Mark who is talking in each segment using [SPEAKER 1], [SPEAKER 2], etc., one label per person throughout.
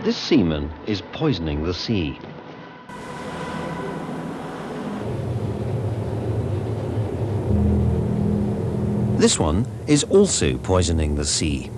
[SPEAKER 1] This seaman is poisoning the sea. This one is also poisoning the sea.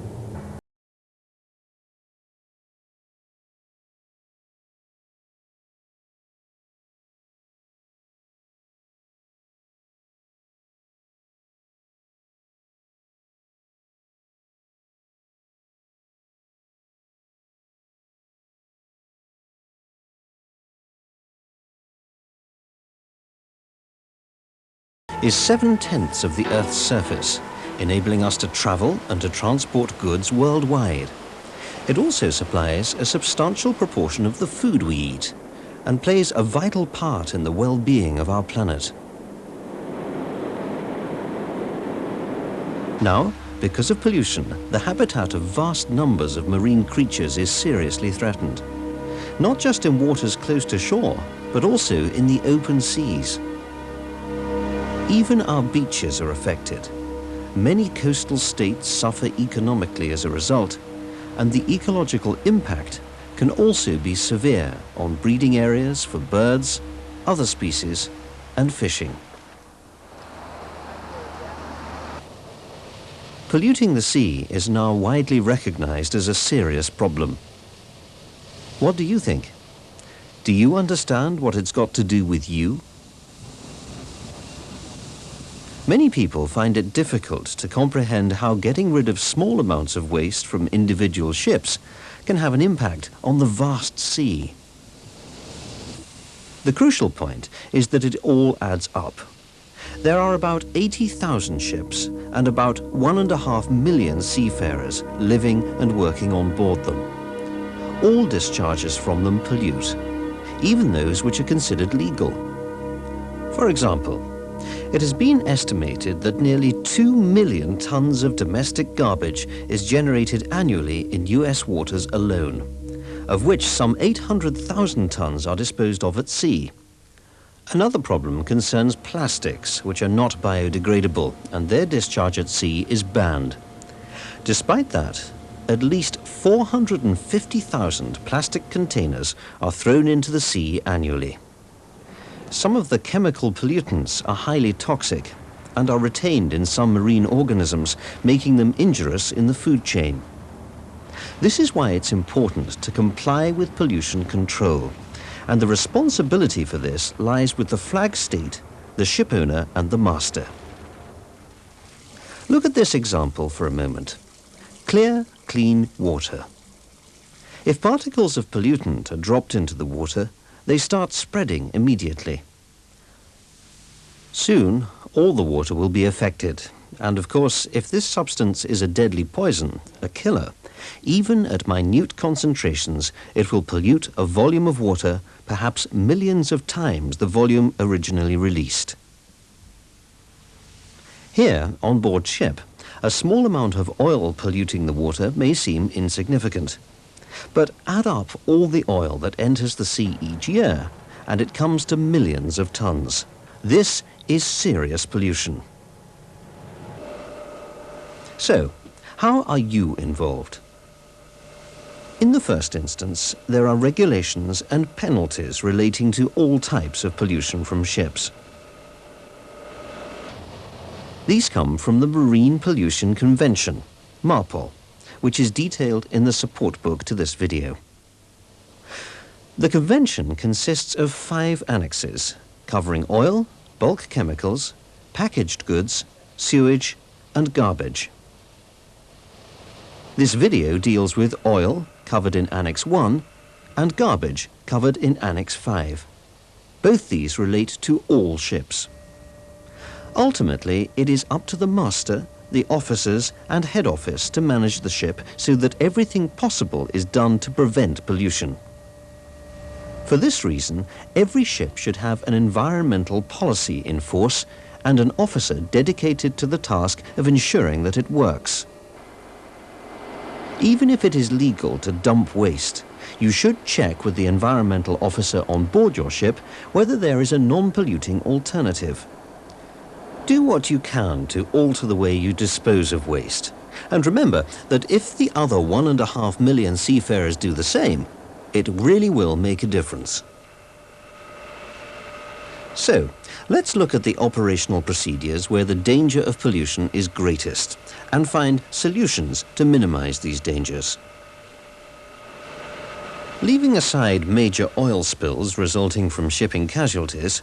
[SPEAKER 1] Is 7/10 of the Earth's surface, enabling us to travel and to transport goods worldwide. It also supplies a substantial proportion of the food we eat and plays a vital part in the well-being of our planet. Now, because of pollution, the habitat of vast numbers of marine creatures is seriously threatened. Not just in waters close to shore, but also in the open seas. Even our beaches are affected. Many coastal states suffer economically as a result, and the ecological impact can also be severe on breeding areas for birds, other species, and fishing. Polluting the sea is now widely recognized as a serious problem. What do you think? Do you understand what it's got to do with you? Many people find it difficult to comprehend how getting rid of small amounts of waste from individual ships can have an impact on the vast sea. The crucial point is that it all adds up. There are about 80,000 ships and about 1.5 million seafarers living and working on board them. All discharges from them pollute, even those which are considered legal. For example, it has been estimated that nearly 2 million tons of domestic garbage is generated annually in US waters alone, of which some 800,000 tons are disposed of at sea. Another problem concerns plastics, which are not biodegradable, and their discharge at sea is banned. Despite that, at least 450,000 plastic containers are thrown into the sea annually. Some of the chemical pollutants are highly toxic and are retained in some marine organisms, making them injurious in the food chain. This is why it's important to comply with pollution control, and the responsibility for this lies with the flag state, the ship owner and the master. Look at this example for a moment. Clear, clean water. If particles of pollutant are dropped into the water, they start spreading immediately. Soon, all the water will be affected, and of course, if this substance is a deadly poison, a killer, even at minute concentrations, it will pollute a volume of water perhaps millions of times the volume originally released. Here, on board ship, a small amount of oil polluting the water may seem insignificant. But add up all the oil that enters the sea each year, and it comes to millions of tons. This is serious pollution. So, how are you involved? In the first instance, there are regulations and penalties relating to all types of pollution from ships. These come from the Marine Pollution Convention, MARPOL, which is detailed in the support book to this video. The convention consists of 5 annexes, covering oil, bulk chemicals, packaged goods, sewage, and garbage. This video deals with oil, covered in Annex 1, and garbage, covered in Annex 5. Both these relate to all ships. Ultimately, it is up to the master, the officers and head office to manage the ship so that everything possible is done to prevent pollution. For this reason, every ship should have an environmental policy in force and an officer dedicated to the task of ensuring that it works. Even if it is legal to dump waste, you should check with the environmental officer on board your ship whether there is a non-polluting alternative. Do what you can to alter the way you dispose of waste, And remember that if the other 1.5 million seafarers do the same, it really will make a difference. So, let's look at the operational procedures where the danger of pollution is greatest and find solutions to minimize these dangers. Leaving aside major oil spills resulting from shipping casualties,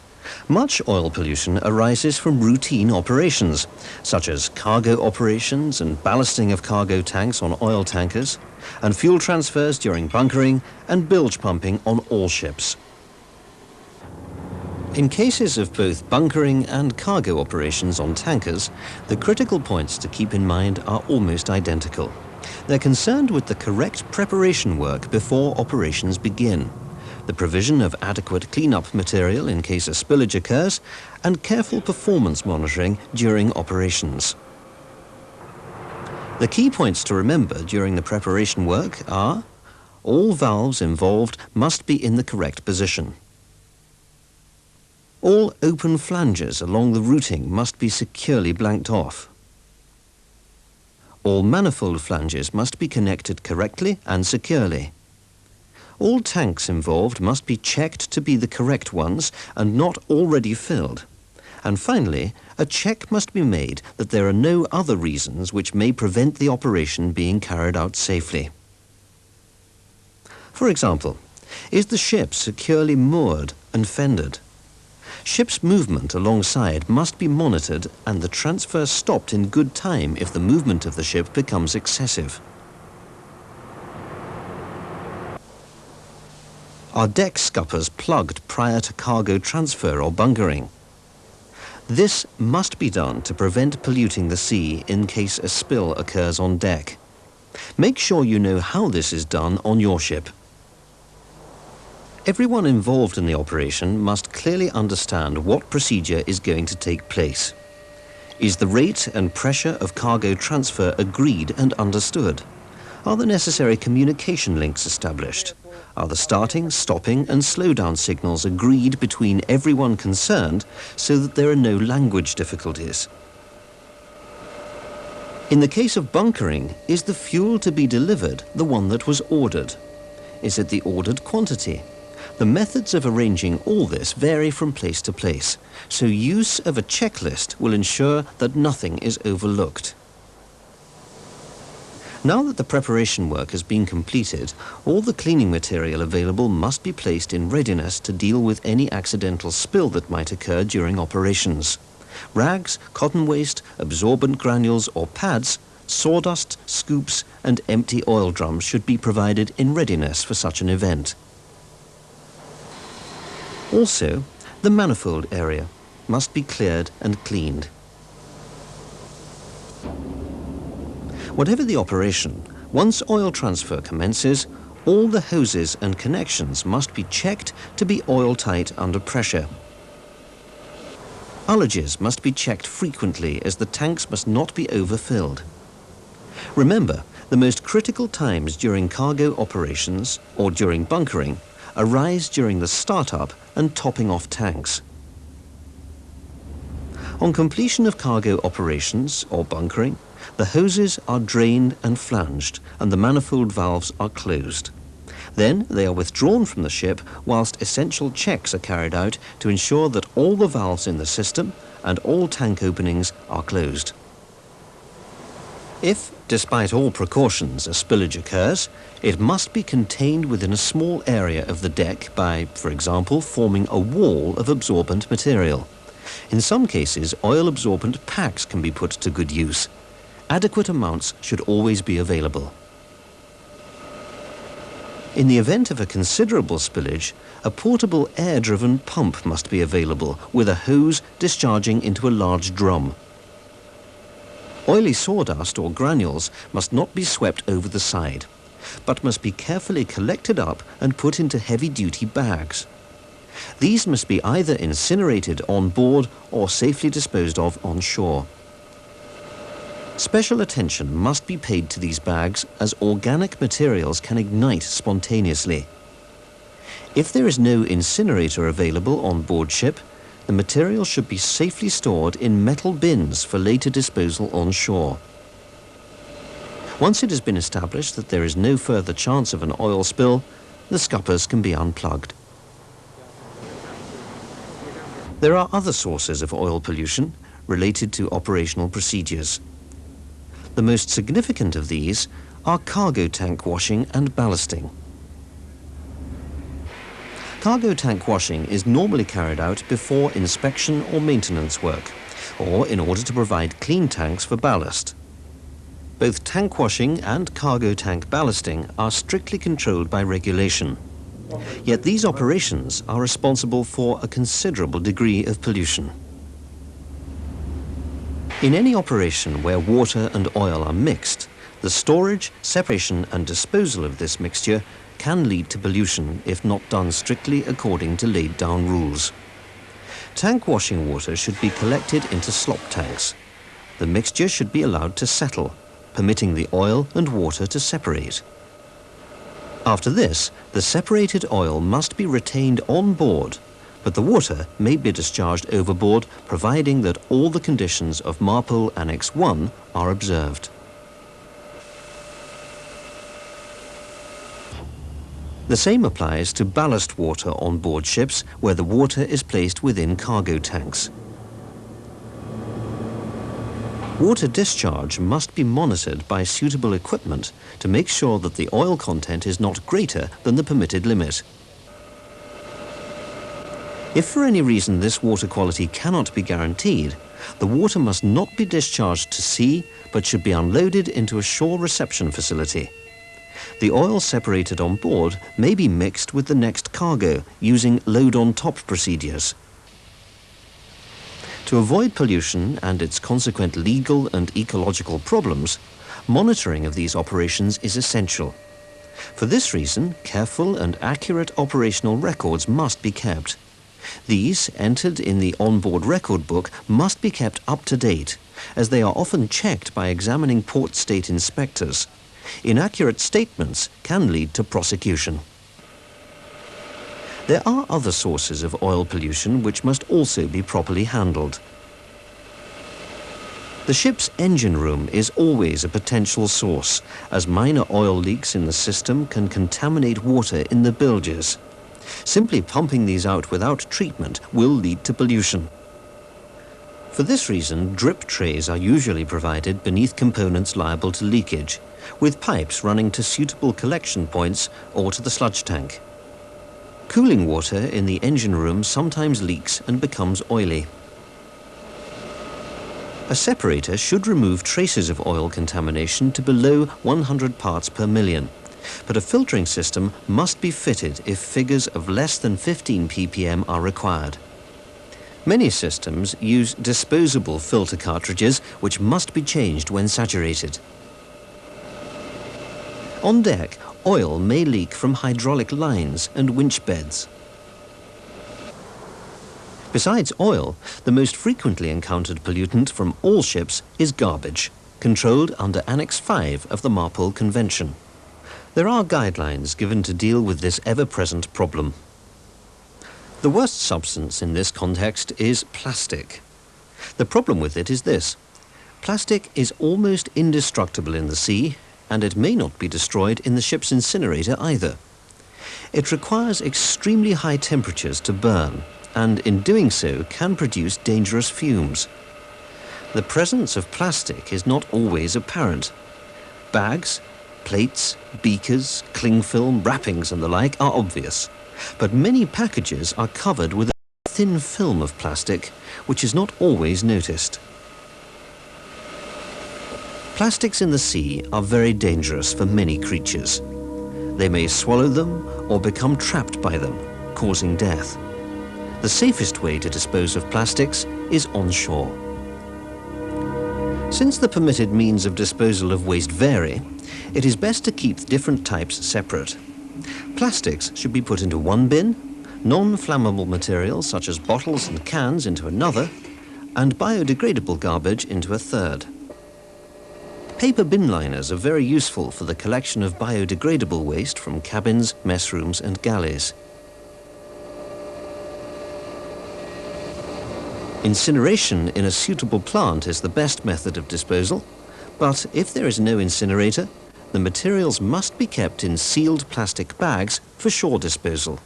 [SPEAKER 1] much oil pollution arises from routine operations, such as cargo operations and ballasting of cargo tanks on oil tankers, and fuel transfers during bunkering and bilge pumping on all ships. In cases of both bunkering and cargo operations on tankers, the critical points to keep in mind are almost identical. They're concerned with the correct preparation work before operations begin, the provision of adequate cleanup material in case a spillage occurs, and careful performance monitoring during operations. The key points to remember during the preparation work are: all valves involved must be in the correct position. All open flanges along the routing must be securely blanked off. All manifold flanges must be connected correctly and securely. All tanks involved must be checked to be the correct ones and not already filled. And finally, a check must be made that there are no other reasons which may prevent the operation being carried out safely. For example, is the ship securely moored and fended? Ship's movement alongside must be monitored and the transfer stopped in good time if the movement of the ship becomes excessive. Are deck scuppers plugged prior to cargo transfer or bunkering? This must be done to prevent polluting the sea in case a spill occurs on deck. Make sure you know how this is done on your ship. Everyone involved in the operation must clearly understand what procedure is going to take place. Is the rate and pressure of cargo transfer agreed and understood? Are the necessary communication links established? Are the starting, stopping and slowdown signals agreed between everyone concerned so that there are no language difficulties? In the case of bunkering, is the fuel to be delivered the one that was ordered? Is it the ordered quantity? The methods of arranging all this vary from place to place, so use of a checklist will ensure that nothing is overlooked. Now that the preparation work has been completed, all the cleaning material available must be placed in readiness to deal with any accidental spill that might occur during operations. Rags, cotton waste, absorbent granules or pads, sawdust, scoops and empty oil drums should be provided in readiness for such an event. Also, the manifold area must be cleared and cleaned. Whatever the operation, once oil transfer commences, all the hoses and connections must be checked to be oil-tight under pressure. Ullages must be checked frequently as the tanks must not be overfilled. Remember, the most critical times during cargo operations or during bunkering arise during the start-up and topping off tanks. On completion of cargo operations or bunkering, the hoses are drained and flanged and the manifold valves are closed. Then they are withdrawn from the ship whilst essential checks are carried out to ensure that all the valves in the system and all tank openings are closed. If, despite all precautions, a spillage occurs, it must be contained within a small area of the deck by, for example, forming a wall of absorbent material. In some cases, oil-absorbent packs can be put to good use. Adequate amounts should always be available. In the event of a considerable spillage, a portable air-driven pump must be available with a hose discharging into a large drum. Oily sawdust or granules must not be swept over the side, but must be carefully collected up and put into heavy-duty bags. These must be either incinerated on board or safely disposed of on shore. Special attention must be paid to these bags as organic materials can ignite spontaneously. If there is no incinerator available on board ship, the material should be safely stored in metal bins for later disposal on shore. Once it has been established that there is no further chance of an oil spill, the scuppers can be unplugged. There are other sources of oil pollution related to operational procedures. The most significant of these are cargo tank washing and ballasting. Cargo tank washing is normally carried out before inspection or maintenance work, or in order to provide clean tanks for ballast. Both tank washing and cargo tank ballasting are strictly controlled by regulation. Yet these operations are responsible for a considerable degree of pollution. In any operation where water and oil are mixed, the storage, separation and disposal of this mixture can lead to pollution if not done strictly according to laid down rules. Tank washing water should be collected into slop tanks. The mixture should be allowed to settle, permitting the oil and water to separate. After this, the separated oil must be retained on board, but the water may be discharged overboard providing that all the conditions of MARPOL Annex 1 are observed. The same applies to ballast water on board ships where the water is placed within cargo tanks. Water discharge must be monitored by suitable equipment to make sure that the oil content is not greater than the permitted limit. If for any reason this water quality cannot be guaranteed, the water must not be discharged to sea but should be unloaded into a shore reception facility. The oil separated on board may be mixed with the next cargo using load-on-top procedures. To avoid pollution and its consequent legal and ecological problems, monitoring of these operations is essential. For this reason, careful and accurate operational records must be kept. These, entered in the onboard record book, must be kept up to date, as they are often checked by examining port state inspectors. Inaccurate statements can lead to prosecution. There are other sources of oil pollution which must also be properly handled. The ship's engine room is always a potential source, as minor oil leaks in the system can contaminate water in the bilges. Simply pumping these out without treatment will lead to pollution. For this reason, drip trays are usually provided beneath components liable to leakage, with pipes running to suitable collection points or to the sludge tank. Cooling water in the engine room sometimes leaks and becomes oily. A separator should remove traces of oil contamination to below 100 parts per million, but a filtering system must be fitted if figures of less than 15 ppm are required. Many systems use disposable filter cartridges which must be changed when saturated. On deck, oil may leak from hydraulic lines and winch beds. Besides oil, the most frequently encountered pollutant from all ships is garbage, controlled under Annex 5 of the MARPOL Convention. There are guidelines given to deal with this ever-present problem. The worst substance in this context is plastic. The problem with it is this: plastic is almost indestructible in the sea, and it may not be destroyed in the ship's incinerator either. It requires extremely high temperatures to burn, and in doing so can produce dangerous fumes. The presence of plastic is not always apparent. Bags, plates, beakers, cling film, wrappings and the like are obvious, but many packages are covered with a thin film of plastic, which is not always noticed. Plastics in the sea are very dangerous for many creatures. They may swallow them or become trapped by them, causing death. The safest way to dispose of plastics is on shore. Since the permitted means of disposal of waste vary, it is best to keep different types separate. Plastics should be put into one bin, non-flammable materials such as bottles and cans into another, and biodegradable garbage into a third. Paper bin liners are very useful for the collection of biodegradable waste from cabins, mess rooms and galleys. Incineration in a suitable plant is the best method of disposal, But if there is no incinerator, the materials must be kept in sealed plastic bags for shore disposal.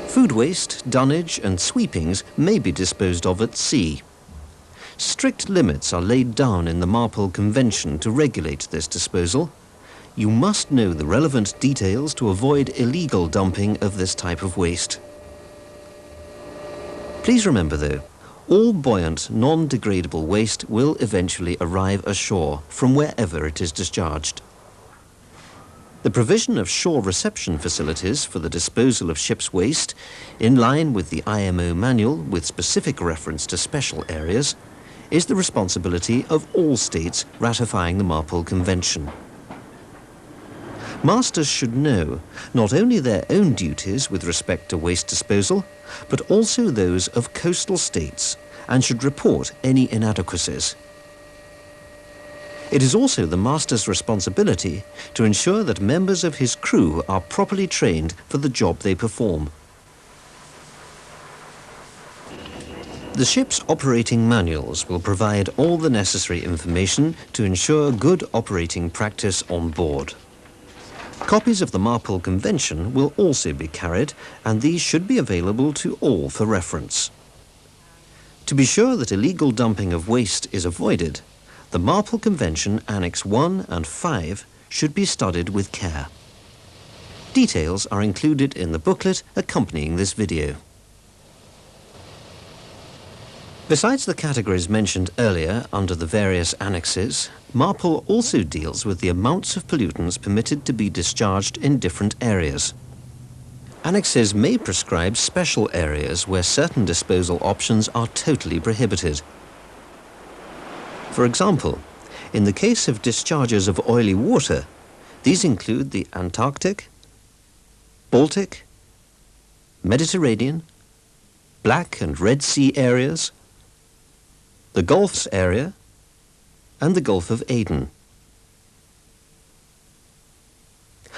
[SPEAKER 1] Food waste, dunnage and sweepings may be disposed of at sea. Strict limits are laid down in the Marpole Convention to regulate this disposal. You must know the relevant details to avoid illegal dumping of this type of waste. Please remember though, all buoyant, non-degradable waste will eventually arrive ashore from wherever it is discharged. The provision of shore reception facilities for the disposal of ship's waste, in line with the IMO manual with specific reference to special areas, is the responsibility of all states ratifying the Marpole Convention. Masters should know not only their own duties with respect to waste disposal, but also those of coastal states, and should report any inadequacies. It is also the master's responsibility to ensure that members of his crew are properly trained for the job they perform. The ship's operating manuals will provide all the necessary information to ensure good operating practice on board. Copies of the Marpole Convention will also be carried, and these should be available to all for reference. To be sure that illegal dumping of waste is avoided, the Marpole Convention Annex 1 and 5 should be studied with care. Details are included in the booklet accompanying this video. Besides the categories mentioned earlier under the various annexes, Marpole also deals with the amounts of pollutants permitted to be discharged in different areas. Annexes may prescribe special areas where certain disposal options are totally prohibited. For example, in the case of discharges of oily water, these include the Antarctic, Baltic, Mediterranean, Black and Red Sea areas, the Gulf's area, and the Gulf of Aden.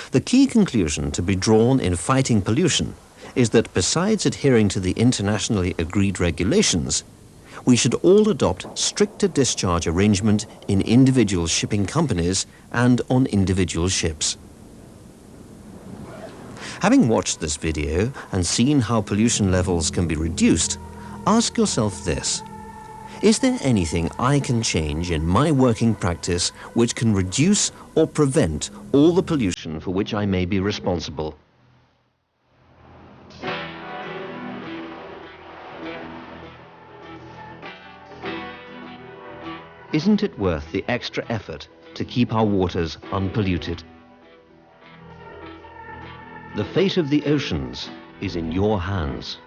[SPEAKER 1] The key conclusion to be drawn in fighting pollution is that besides adhering to the internationally agreed regulations, we should all adopt stricter discharge arrangement in individual shipping companies and on individual ships. Having watched this video and seen how pollution levels can be reduced, ask yourself this: is there anything I can change in my working practice which can reduce or prevent all the pollution for which I may be responsible? Isn't it worth the extra effort to keep our waters unpolluted? The fate of the oceans is in your hands.